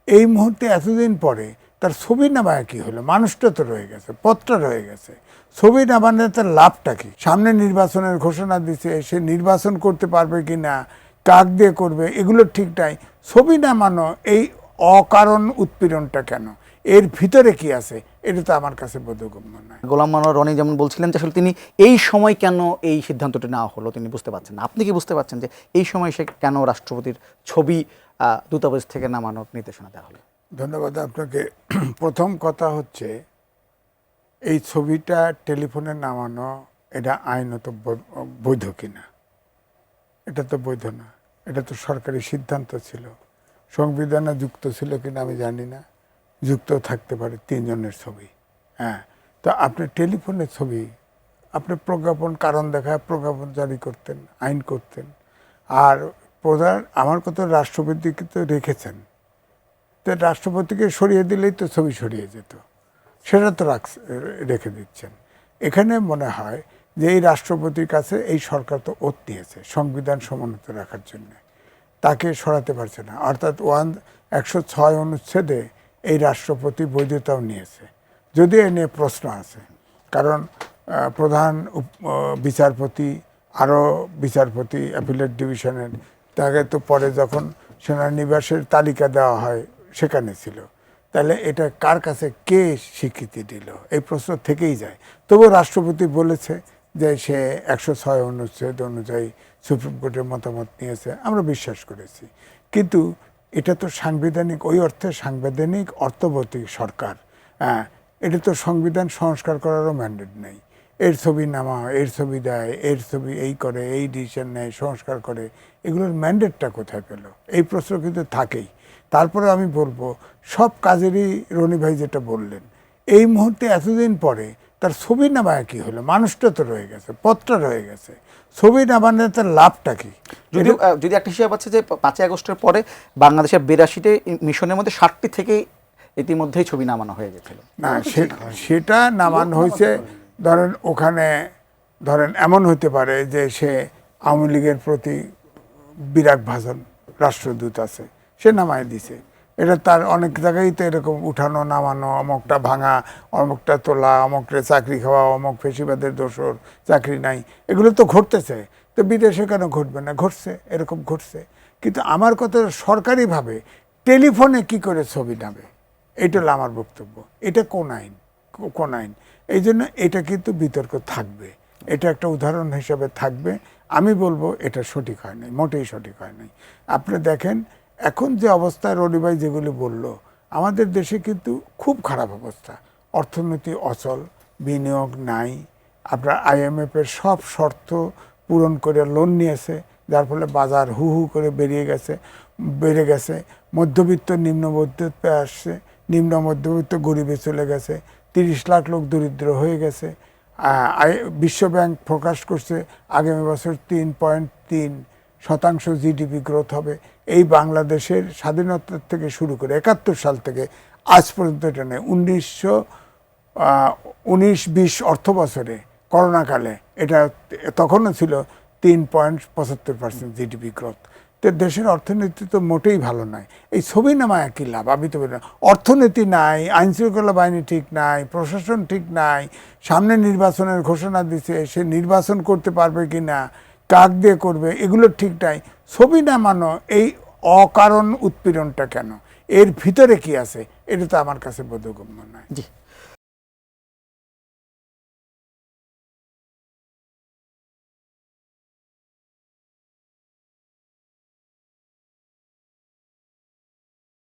এই মুহূর্তে এতদিন পরে তার ছবি নামায় কি হলো? মানুষটা তো রয়ে গেছে, পথটা রয়ে গেছে। ছবি নামানো তার লাভটা কি? সামনে নির্বাচনের ঘোষণা দিছে, সে নির্বাচন করতে পারবে কি না, কাক দিয়ে করবে, এগুলো ঠিক নাই। ছবি নামানো এই অকারণ উৎপীড়নটা কেন? এর ভিতরে কি আছে? এটা তো আমার কাছে বোধগম্য নয়। গোলাম মাওলানা রনি যেমন বলছিলেন যে আসলে তিনি এই সময় কেন এই সিদ্ধান্তটি নেওয়া হলো তিনি বুঝতে পারছেন না। আপনি কি বুঝতে পারছেন যে এই সময় সে কেন রাষ্ট্রপতির ছবি দূতাবাস থেকে নামানোর নির্দেশনা দেওয়া হলো? ধন্যবাদ আপনাকে। প্রথম কথা হচ্ছে, এই ছবিটা টেলিফোনে নামানো এটা আইনত বৈধ কিনা? এটা তো বৈধ না। এটা তো সরকারি সিদ্ধান্ত ছিল, সংবিধানে যুক্ত ছিল কিনা আমি জানি না, যুক্ত থাকতে পারে। তিনজনের ছবি, হ্যাঁ। তো আপনি টেলিফোনের ছবি, আপনি প্রজ্ঞাপন কারণ দেখায় প্রজ্ঞাপন জারি করতেন, আইন করতেন। আর প্রধান আমার কথা রাষ্ট্রপতিকে তো রেখেছেন, তো রাষ্ট্রপতিকে সরিয়ে দিলেই তো ছবি সরিয়ে যেত, সেটা তো রেখে দিচ্ছেন। এখানে মনে হয় যে এই রাষ্ট্রপতির কাছে এই সরকার তো ওত নিয়েছে সংবিধান সমুন্নত রাখার জন্য, তাকে সরাতে পারছে না। অর্থাৎ 106 অনুচ্ছেদে এই রাষ্ট্রপতি বৈধতাও নিয়েছে, যদিও এ নিয়ে প্রশ্ন আছে। কারণ প্রধান বিচারপতি, আরও বিচারপতি অ্যাপিলেট ডিভিশনের, তাকে তো পরে যখন সেনানিবাসের তালিকা দেওয়া হয় সেখানে ছিল। তাহলে এটা কার কাছে কে স্বীকৃতি দিল, এই প্রশ্ন থেকেই যায়। তবুও রাষ্ট্রপতি বলেছে যে সে 106 অনুচ্ছেদ অনুযায়ী সুপ্রিম কোর্টের মতামত নিয়েছে, আমরা বিশ্বাস করেছি। কিন্তু এটা তো সাংবিধানিক, ওই অর্থে সাংবিধানিক অর্থবতী সরকার। হ্যাঁ, এটা তো সংবিধান সংস্কার করারও ম্যান্ডেট নেই। এর ছবি নামা, এর ছবি দেয়, এর ছবি এই করে, এই ডিসিশন নেয়, সংস্কার করে, এগুলোর ম্যান্ডেটটা কোথায় পেল? এই প্রশ্ন কিন্তু থাকেই। তারপরে আমি বলবো, সব কাজেরই রনি ভাই যেটা বললেন, এই মুহূর্তে এতদিন পরে তার ছবি নামায় কি হলো? মানুষটা তো রয়ে গেছে, পথটা রয়ে গেছে। ছবি নামানো তার লাভটা কি? যদি একটা হিসাব আছে যে 5ই আগস্টের পরে বাংলাদেশের 82টি মিশনের মধ্যে 60টি থেকেই ইতিমধ্যেই ছবি নামানো হয়ে গেছিল। না, সেটা নামানো হয়েছে। ধরেন ওখানে, ধরেন এমন হতে পারে যে সে আওয়ামী লীগের প্রতি বিরাগ ভাজন রাষ্ট্রদূত আছে, সে নামায় দিছে। এটা তার অনেক জায়গায় তো এরকম উঠানো নামানো, অমুকটা ভাঙা, অমুকটা তোলা, অমুকটা চাকরি খাওয়া, অমুক ফেসিবাদের দোসর, চাকরি নাই, এগুলো তো ঘটতেছে। তো বিদেশে কেন ঘটবে না? ঘটছে, এরকম ঘটছে। কিন্তু আমার কথা সরকারিভাবে টেলিফোনে কি করে ছবি নামে, এটা হলো আমার বক্তব্য। এটা কোন আইন, কোন আইন? এই জন্য এটা কিন্তু বিতর্ক থাকবে, এটা একটা উদাহরণ হিসেবে থাকবে। আমি বলবো এটা সঠিক হয় নাই, মোটেই সঠিক হয় নাই। আপনি দেখেন এখন যে অবস্থা, রনি ভাই যেগুলি বলল, আমাদের দেশে কিন্তু খুব খারাপ অবস্থা। অর্থনীতি অচল, বিনিয়োগ নাই। আপনার IMF-এর সব শর্ত পূরণ করে লোন নিয়েছে, যার ফলে বাজার হু হু করে বেড়ে গেছে। মধ্যবিত্ত নিম্ন মধ্যবিত্তে আসছে, নিম্ন মধ্যবিত্ত গরিবে চলে গেছে, 30 লাখ লোক দরিদ্র হয়ে গেছে। বিশ্বব্যাংক প্রকাশ করছে আগামী বছর 3.3% GDP গ্রোথ হবে। এই বাংলাদেশের স্বাধীনতা থেকে শুরু করে 71 সাল থেকে আজ পর্যন্ত এটা নেই। 19-20 অর্থ বছরে করোনাকালে এটা তখনও ছিল 3.75% GDP গ্রোথ। তো দেশের অর্থনীতি তো মোটেই ভালো নয়। এই ছবি নামায় একই লাভ? আমি তো বলি না। অর্থনীতি নাই, আইনশৃঙ্খলা বাহিনী ঠিক নাই, প্রশাসন ঠিক নাই, সামনে নির্বাচনের ঘোষণা দিছে, সে নির্বাচন করতে পারবে কি না, কাক দিয়ে করবে, এগুলো ঠিক নাই। ছবি নামানো এই অকারণ উৎপীড়নটা কেন? এর ভিতরে কি আছে? এটা তো আমার কাছে বোধগম্য নয়। জি।